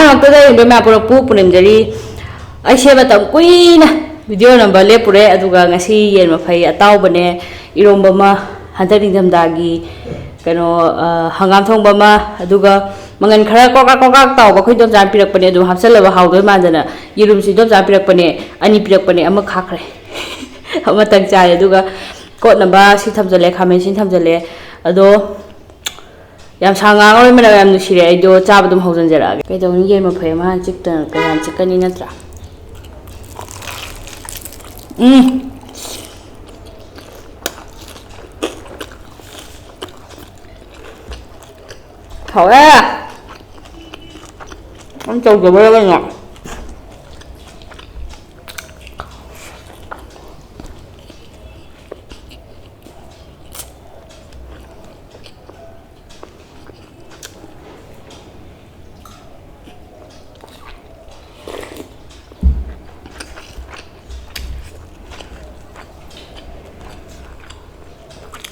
ꯉꯛꯇꯗ ꯕꯦꯝꯃ ꯄꯨꯔꯛꯄꯨ ꯄꯨꯅꯤꯡꯖꯔꯤ ꯑꯩꯁꯦ ꯃꯇꯝ ꯀꯨꯏꯅ ꯚꯤꯗꯤꯑꯣ ꯅꯝꯕ ꯂꯦꯞꯄꯨꯔꯦ ꯑꯗꯨꯒ ꯉꯁꯤ ꯌꯦꯟ ꯃꯐꯩ ꯑꯇꯥꯎꯕꯅꯦ ꯏꯔꯣꯝꯕ ꯑꯃ ꯍꯟꯗꯛ ꯅꯤꯡꯊꯝꯊꯥꯒꯤ ꯀꯩꯅꯣ ꯍꯪꯒꯥꯝ ꯊꯣꯡꯕ ꯑꯃ ꯑꯗꯨꯒ ꯃꯪꯒꯟ ꯈꯔ ꯀꯣꯀꯥꯛ ꯇꯥꯎꯕ ꯑꯩꯈꯣꯏ ꯏꯗꯣꯝꯆꯥꯅ ꯄꯤꯔꯛꯄꯅꯦ ꯑꯗꯨꯝ ꯍꯥꯞꯆꯜꯂꯕ ꯍꯥꯎꯗꯣꯏ ꯃꯥꯟꯗꯅ ꯌꯦꯔꯨꯝꯁꯨ ꯏꯗꯣꯝꯆꯥꯅ ꯄꯤꯔꯛꯄꯅꯦ ꯑꯅꯤ ꯄꯤꯔꯛꯄꯅꯦ ꯑꯃ ꯈꯥꯛꯈ꯭ꯔꯦ ꯑꯃꯇꯪ ꯆꯥꯔꯦ ꯑꯗꯨꯒ ꯀꯣꯠꯅꯕ ꯁꯤ ꯊꯝꯖꯜꯂꯦ ꯈꯥꯃꯦꯟꯁꯤꯟ ꯊꯝꯖꯜꯂꯦ ꯑꯗꯣ ꯌꯥꯝ ꯁꯥ ꯉꯥꯡꯉꯣꯏ ꯃꯅꯝ ꯌꯥꯝ ꯅꯨꯡꯁꯤꯔꯦ ꯑꯩꯗꯣ ꯆꯥꯕ ꯑꯗꯨꯝ ꯍꯧꯖꯤꯟꯖꯔꯛꯑꯒꯦ ꯀꯩꯗꯧꯅꯤ ꯌꯦꯟ ꯃꯐꯩ ꯑꯃ ꯍꯥꯟꯅ ꯆꯤꯛꯇꯅ ꯀꯌꯥꯝ ꯆꯤꯛꯀꯅꯤ ꯅꯠꯇ꯭ꯔꯥ ꯍꯥꯎꯋꯦ ꯌꯥꯝ ꯇꯧꯗꯕꯔ ꯀꯩꯅꯣ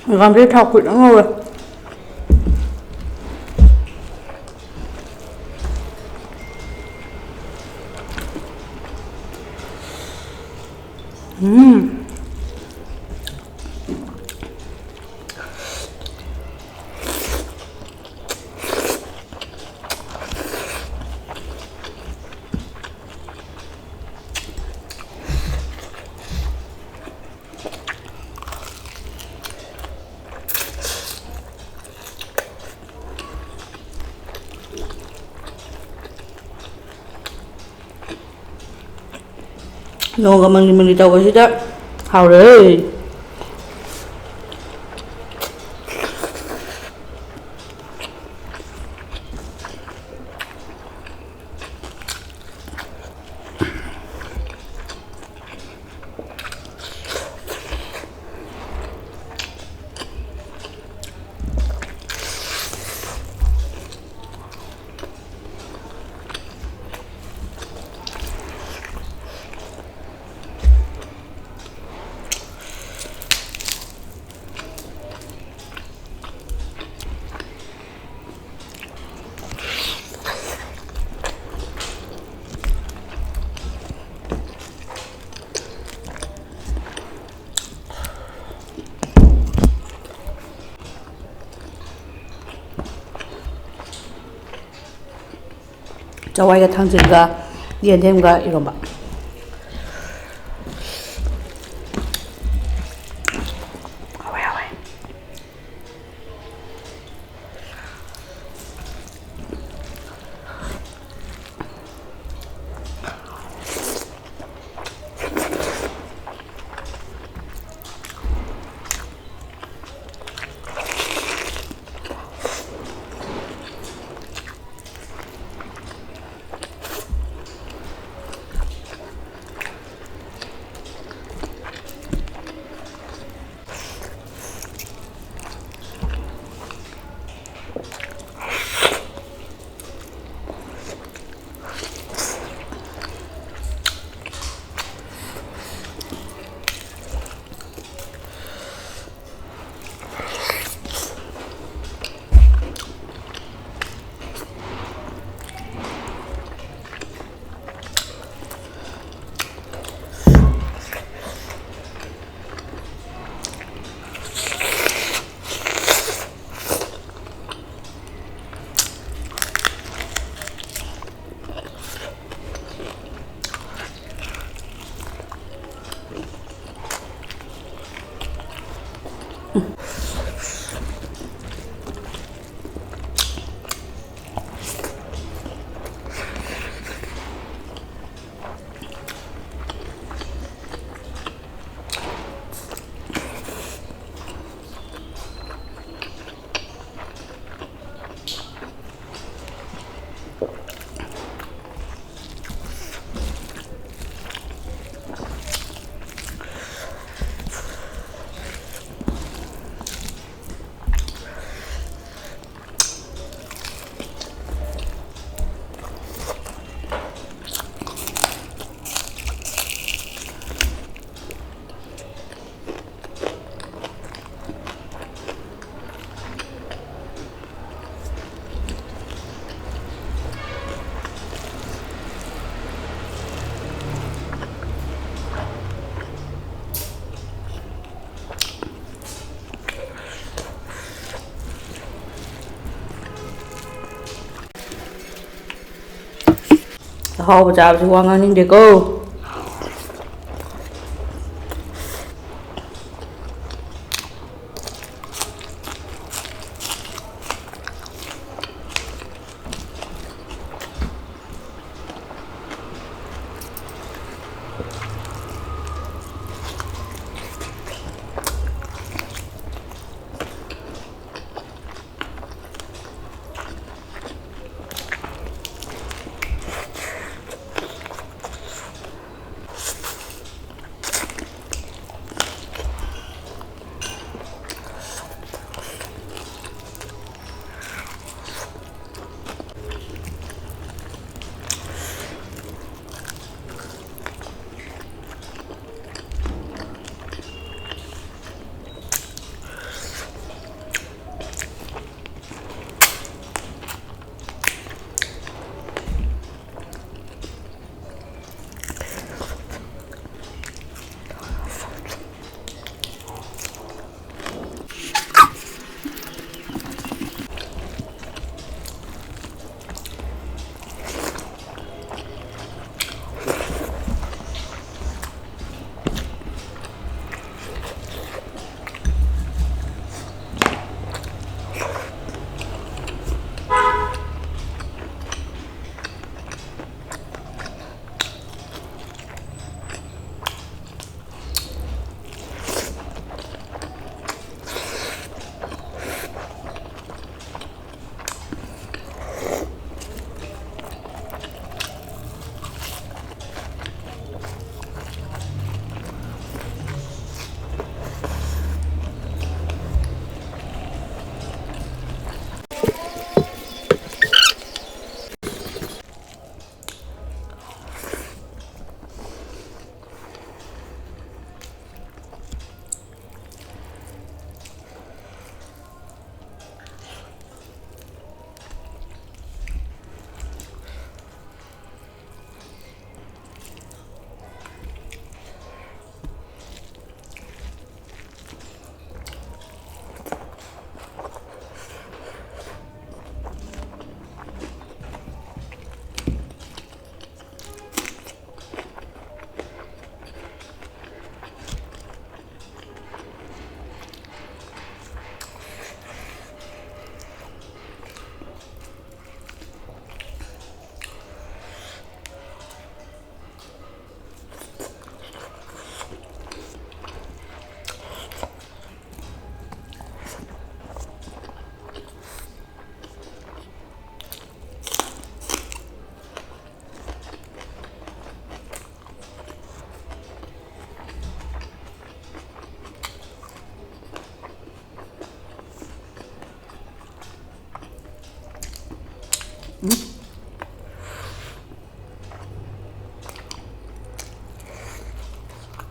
ꯍꯪꯒꯥꯝꯁꯦ ꯊꯥꯎ ꯈꯨꯠ ꯉꯧꯔꯦ ꯅꯣꯡꯒ ꯃꯪꯂꯤ ꯇꯧꯕꯁꯤꯗ ꯍꯥꯎꯔꯦ ꯆꯋꯥꯏꯒ ꯊꯥꯡꯖꯤꯡꯒ ꯌꯦꯟꯗꯦꯝꯒ ꯏꯔꯣꯝꯕ hò bà chào chị Hoàng Anh Ninh để cô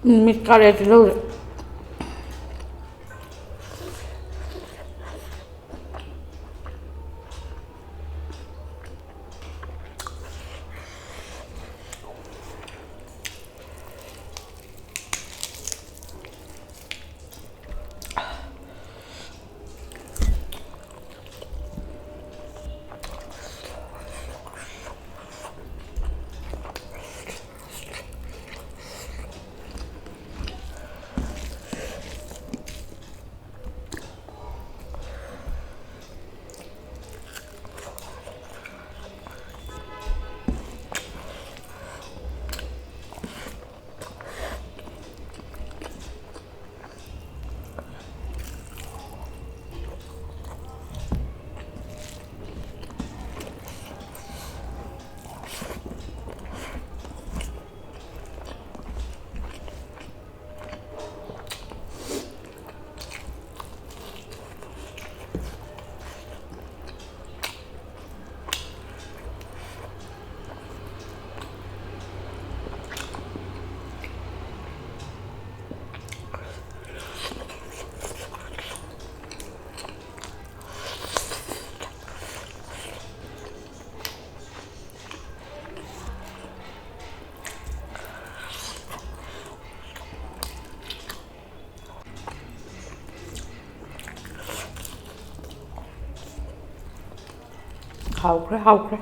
Mitkale dulu. Hauke.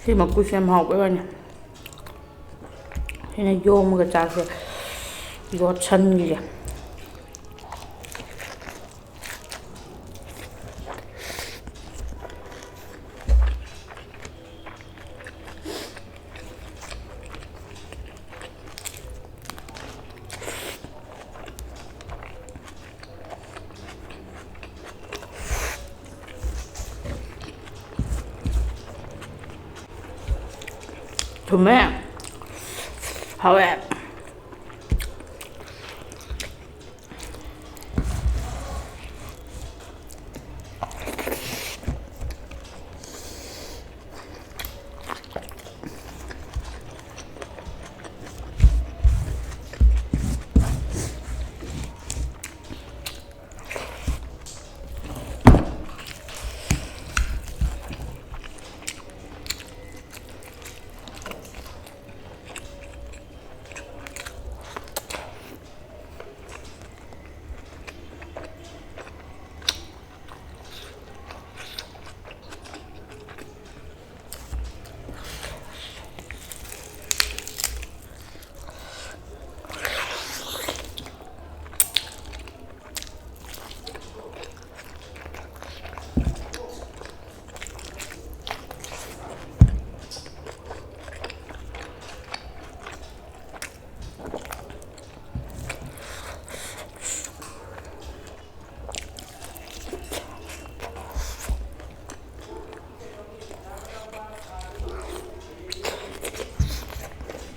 ꯁꯤ ꯃꯀꯨꯁꯦ ꯌꯥꯝ ꯍꯥꯎꯕꯩ ꯋꯥꯅꯤ ꯁꯤꯅ ꯌꯣꯝꯃꯒ ꯆꯥꯛꯁꯦ ꯌꯣꯠꯁꯟꯒꯤꯁꯦ thùm á hậu ạ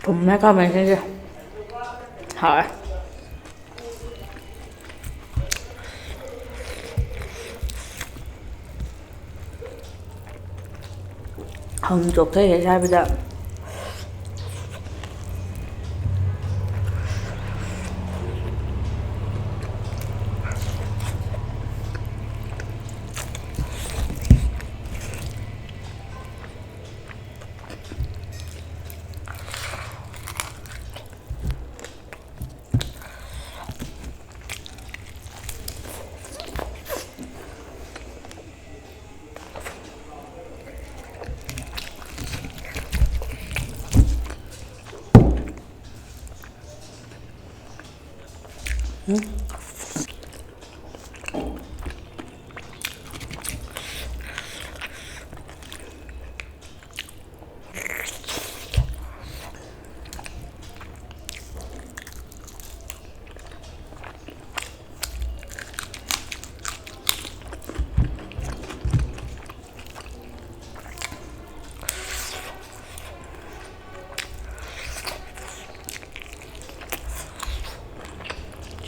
thùm mấy con mình xem chưa hỏi hừng chục thế hệ sao bây giờ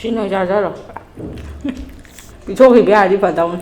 xin lỗi ra rồi bị thôi thì bé đi vào đông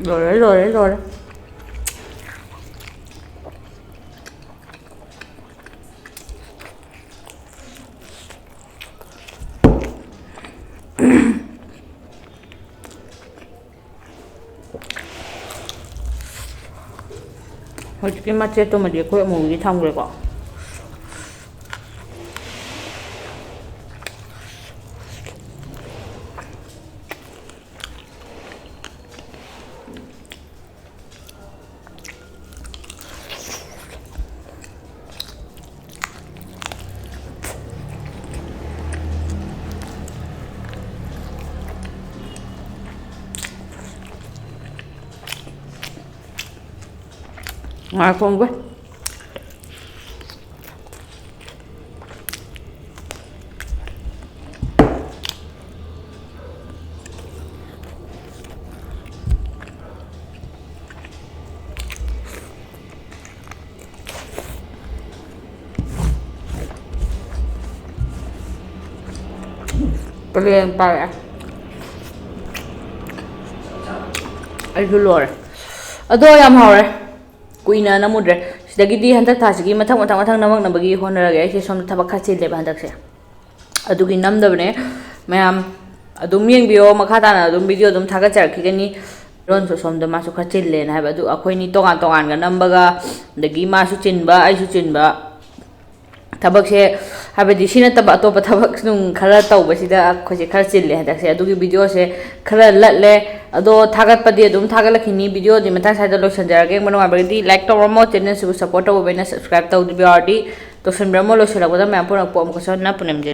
rồi đấy 솔직히 맛에 또 뭐지 그거 먹기 참 그래고 ngoài không quá Kalian parah. Ay, dulu. Aduh, yang mau kuina namudre sidagidi handak thasigi mathang namak nabagi honarage aise som thabak kha chille ba handak se adugi namdabne mayam adum yengbiyo makha tana adum video adum thaga charkhigani ron so som da masu kha chille na ba adu akhoi ni tongan ga nambaga dagi masu chinba aisu chinba tabak se habedi sina taba to pa tabak nung khara tawba sida khoje khara chille hadak se adugi video se khara latle ado thagat padi adum thagalakhini video di mata saida lo sanjarage mano abadi like to mo channel su support to bena subscribe to di biardi to sun bramo lo sela boda me apona pom ko sonna punem